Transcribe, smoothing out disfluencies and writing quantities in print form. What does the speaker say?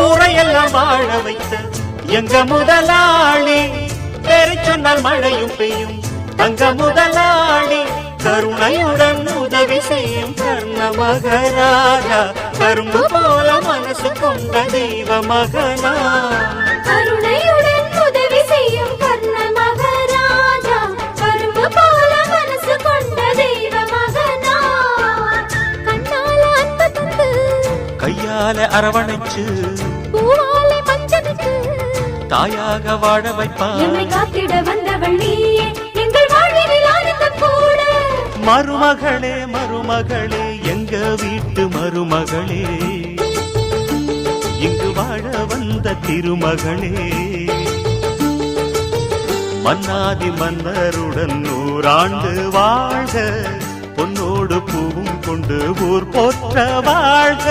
ஊரையெல்லாம் வாழ வைத்த எங்க முதலாளி, பேரை சொன்னால் மழையும் பெய்யும் தங்க முதலாளி, கருணையுடன் உதவி செய்யும் கர்ண மகராஜா, கரும்பு போல மனசு கொண்ட தெய்வ மகனா. கருணையுடன் உதவி செய்யும் கர்ண மகராஜா, கரும்பு போல மனசு கொண்ட தெய்வ மகனா. கண்ணால அன்பு தந்து, கையால அரவணைச்சு, பூவாலை மஞ்சளுக்கு தாயாக வாழ வைப்பான். என்னை காத்திட வந்தவள் நீயே, எங்கள் வாழ்வில் ஆனந்தம் கூட. மருமகளே மருமகளே எங்க வீட்டு மருமகளே, இங்கு வாழ வந்த திருமகளே. மன்னாதி மன்னருடன் 100 ஆண்டு வாழ்க, பொன்னோடு பூவும் கொண்டு ஊர் போற்ற வாழ்க.